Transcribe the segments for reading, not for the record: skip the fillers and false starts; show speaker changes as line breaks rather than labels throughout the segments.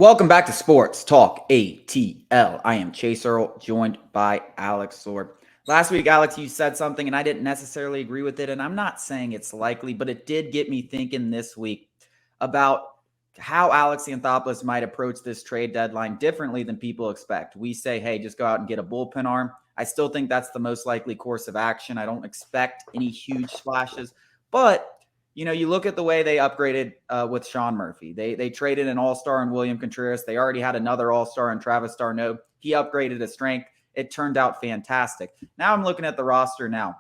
Welcome back to Sports Talk ATL. I am Chase Earl, joined by Alex Sword. Last week, Alex, you said something, and I didn't necessarily agree with it. And I'm not saying it's likely, but it did get me thinking this week about how Alex Anthopoulos might approach this trade deadline differently than people expect. We say, hey, just go out and get a bullpen arm. I still think that's the most likely course of action. I don't expect any huge splashes, but you look at the way they upgraded with Sean Murphy. They traded an all-star in William Contreras. They already had another all-star in Travis d'Arnaud. He upgraded his strength. It turned out fantastic. Now I'm looking at the roster now.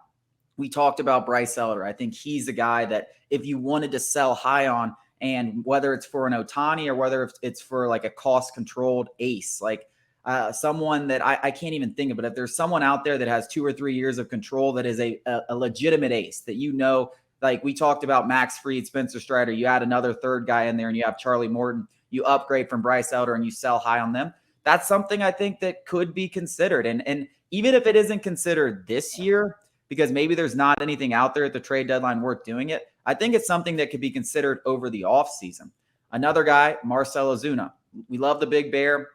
We talked about Bryce Elder. I think he's a guy that if you wanted to sell high on, and whether it's for an Ohtani or whether it's for like a cost-controlled ace, like someone that I can't even think of, but if there's someone out there that has 2 or 3 years of control that is a legitimate ace that like we talked about Max Fried, Spencer Strider, you add another third guy in there and you have Charlie Morton, you upgrade from Bryce Elder and you sell high on them. That's something I think that could be considered. And even if it isn't considered this year, because maybe there's not anything out there at the trade deadline worth doing it, I think it's something that could be considered over the offseason. Another guy, Marcell Ozuna. We love the Big Bear.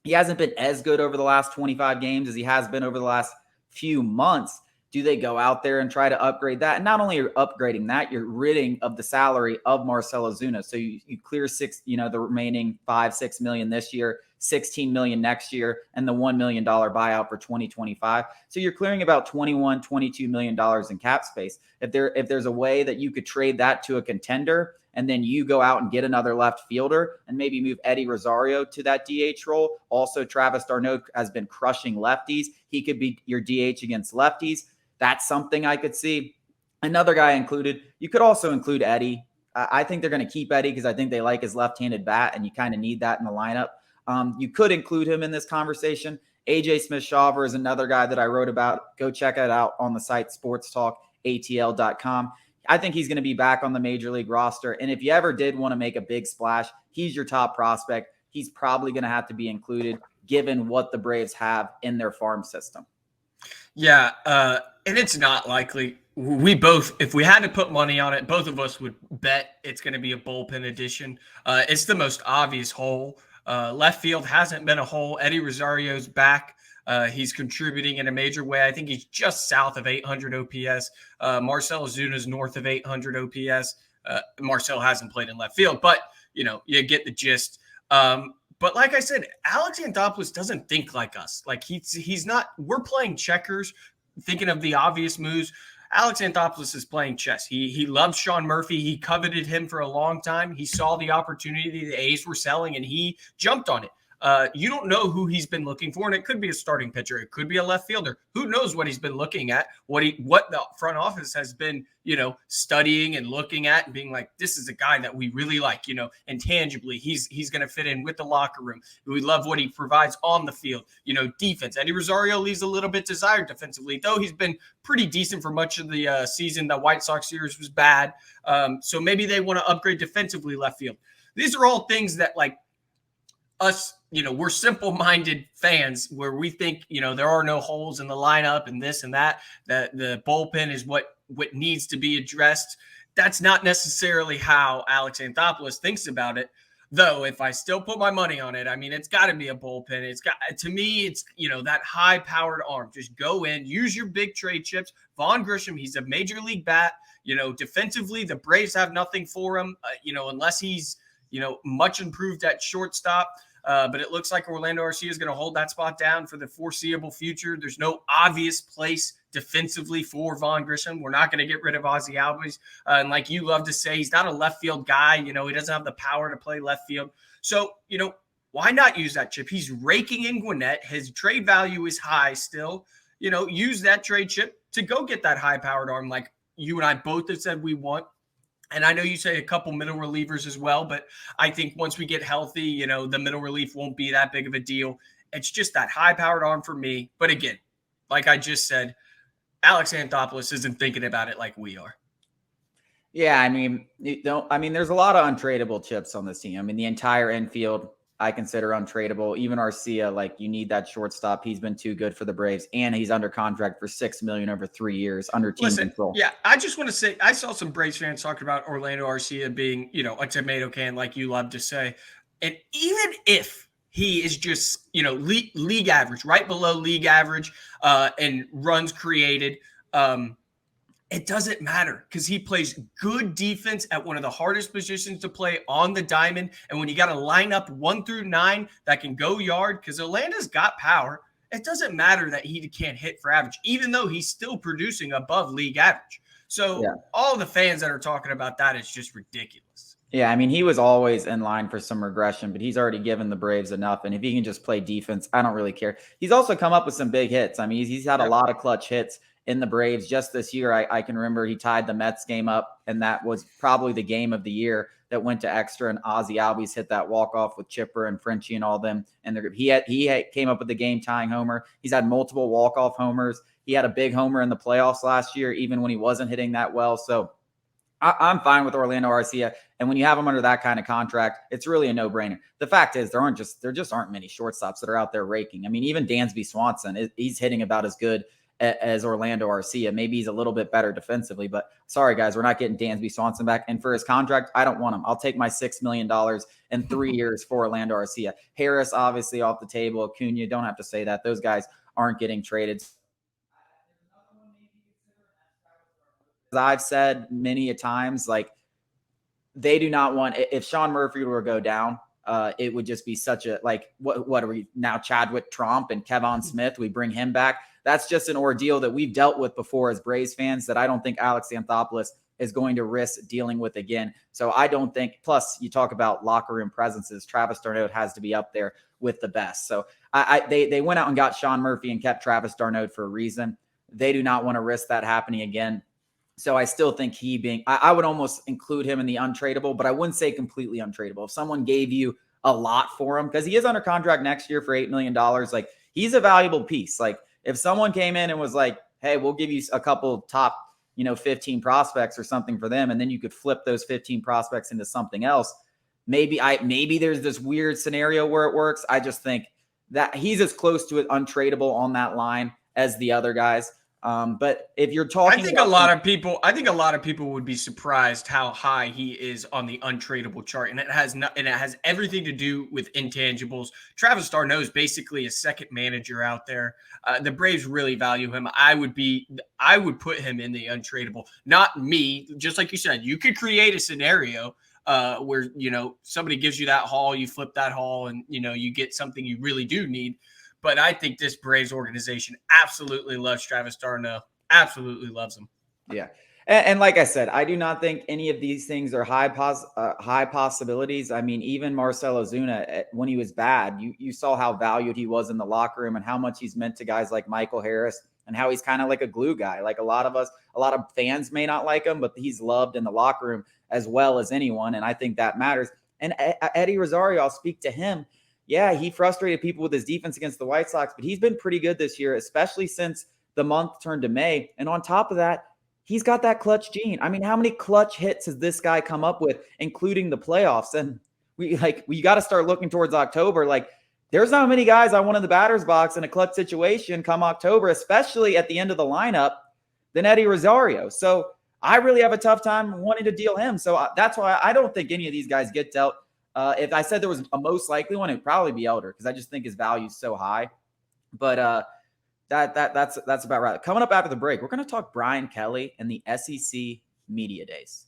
He hasn't been as good over the last 25 games as he has been over the last few months. Do they go out there and try to upgrade that? And not only are you upgrading that, you're ridding of the salary of Marcell Ozuna. So you clear the remaining $5-6 million this year, $16 million next year, and the $1 million buyout for 2025. So you're clearing about $21-22 million in cap space. If there's a way that you could trade that to a contender, and then you go out and get another left fielder and maybe move Eddie Rosario to that DH role. Also, Travis d'Arnaud has been crushing lefties. He could be your DH against lefties. That's something I could see. Another guy included, you could also include Eddie. I think they're going to keep Eddie because I think they like his left-handed bat, and you kind of need that in the lineup. You could include him in this conversation. AJ Smith-Shawver is another guy that I wrote about. Go check it out on the site sportstalkatl.com. I think he's going to be back on the major league roster. And if you ever did want to make a big splash, he's your top prospect. He's probably going to have to be included given what the Braves have in their farm system.
Yeah, and it's not likely. We both, if we had to put money on it, both of us would bet it's going to be a bullpen addition. It's the most obvious hole. Left field hasn't been a hole. Eddie Rosario's back. He's contributing in a major way. I think he's just south of 800 OPS. Marcell Ozuna's north of 800 OPS. Marcell hasn't played in left field, but, you get the gist. But like I said, Alex Anthopoulos doesn't think like us. Like he's not – we're playing checkers, thinking of the obvious moves. Alex Anthopoulos is playing chess. He loves Sean Murphy. He coveted him for a long time. He saw the opportunity the A's were selling, and he jumped on it. You don't know who he's been looking for, and it could be a starting pitcher. It could be a left fielder. Who knows what he's been looking at, what the front office has been, studying and looking at and being like, this is a guy that we really like, intangibly. He's going to fit in with the locker room. We love what he provides on the field, defense. Eddie Rosario leaves a little bit desired defensively, though he's been pretty decent for much of the season. The White Sox series was bad. So maybe they want to upgrade defensively left field. These are all things that us, we're simple-minded fans where we think, there are no holes in the lineup and this and that the bullpen is what needs to be addressed. That's not necessarily how Alex Anthopoulos thinks about it. Though, if I still put my money on it, it's got to be a bullpen. To me, it's, that high-powered arm. Just go in, use your big trade chips. Vaughn Grissom, he's a major league bat. Defensively, the Braves have nothing for him, unless he's, much improved at shortstop. But it looks like Orlando Arcia is going to hold that spot down for the foreseeable future. There's no obvious place defensively for Vaughn Grissom. We're not going to get rid of Ozzie Albies. And like you love to say, he's not a left field guy. He doesn't have the power to play left field. So, why not use that chip? He's raking in Gwinnett. His trade value is high still. Use that trade chip to go get that high-powered arm like you and I both have said we want. And I know you say a couple middle relievers as well, but I think once we get healthy, the middle relief won't be that big of a deal. It's just that high-powered arm for me. But again, like I just said, Alex Anthopoulos isn't thinking about it like we are.
Yeah, there's a lot of untradeable chips on this team. The entire infield I consider untradeable. Even Arcia, you need that shortstop. He's been too good for the Braves, and he's under contract for $6 million over 3 years under team control.
Yeah, I just want to say I saw some Braves fans talking about Orlando Arcia being, a tomato can, like you love to say. And even if he is just, league average, right below league average, and runs created, it doesn't matter because he plays good defense at one of the hardest positions to play on the diamond. And when you got to line up 1 through 9 that can go yard, because Orlando's got power, it doesn't matter that he can't hit for average, even though he's still producing above league average. So all the fans that are talking about that is just ridiculous.
Yeah, I mean, he was always in line for some regression, but he's already given the Braves enough. And if he can just play defense, I don't really care. He's also come up with some big hits. I mean, he's had a lot of clutch hits in the Braves just this year. I can remember he tied the Mets game up, and that was probably the game of the year that went to extra. And Ozzie Albies hit that walk-off with Chipper and Frenchie and all them. And he came up with the game-tying homer. He's had multiple walk-off homers. He had a big homer in the playoffs last year, even when he wasn't hitting that well. So I'm fine with Orlando Arcia. And when you have him under that kind of contract, it's really a no-brainer. The fact is, there just aren't many shortstops that are out there raking. I mean, even Dansby Swanson, he's hitting about as good as Orlando Arcia. Maybe he's a little bit better defensively, but sorry, guys, we're not getting Dansby Swanson back. And for his contract, I don't want him. I'll take my $6 million in 3 years for Orlando Arcia. Harris, obviously, off the table. Acuna, don't have to say that. Those guys aren't getting traded. As I've said many a times, like, they do not want, if Sean Murphy were to go down, it would just be such a, like, what are we now, Chadwick Tromp and Kevon Smith, we bring him back. That's just an ordeal that we've dealt with before as Braves fans that I don't think Alex Anthopoulos is going to risk dealing with again. So I don't think, plus you talk about locker room presences, Travis d'Arnaud has to be up there with the best. So they went out and got Sean Murphy and kept Travis d'Arnaud for a reason. They do not want to risk that happening again. So I still think I would almost include him in the untradeable, but I wouldn't say completely untradeable. If someone gave you a lot for him, because he is under contract next year for $8 million, like, he's a valuable piece. Like, if someone came in and was like, hey, we'll give you a couple top, 15 prospects or something for them, and then you could flip those 15 prospects into something else, maybe there's this weird scenario where it works. I just think that he's as close to it untradeable on that line as the other guys. But if you're talking,
I think a lot of people would be surprised how high he is on the untradeable chart, and it has everything to do with intangibles. Travis d'Arnaud is basically a second manager out there. The Braves really value him. I would put him in the untradeable. Not me, just like you said. You could create a scenario where somebody gives you that haul, you flip that haul, and you get something you really do need. But I think this Braves organization absolutely loves Travis d'Arnaud. Absolutely loves him.
Yeah. And like I said, I do not think any of these things are high possibilities. I mean, even Marcell Ozuna, when he was bad, you saw how valued he was in the locker room and how much he's meant to guys like Michael Harris and how he's kind of like a glue guy. Like, a lot of fans may not like him, but he's loved in the locker room as well as anyone. And I think that matters. And Eddie Rosario, I'll speak to him. Yeah, he frustrated people with his defense against the White Sox, but he's been pretty good this year, especially since the month turned to May. And on top of that, he's got that clutch gene. I mean, how many clutch hits has this guy come up with, including the playoffs? And we got to start looking towards October. Like, there's not many guys I want in the batter's box in a clutch situation come October, especially at the end of the lineup, than Eddie Rosario. So I really have a tough time wanting to deal him. So that's why I don't think any of these guys get dealt. If I said there was a most likely one, it'd probably be Elder, because I just think his value is so high. But that's about right. Coming up after the break, we're going to talk Brian Kelly and the SEC Media Days.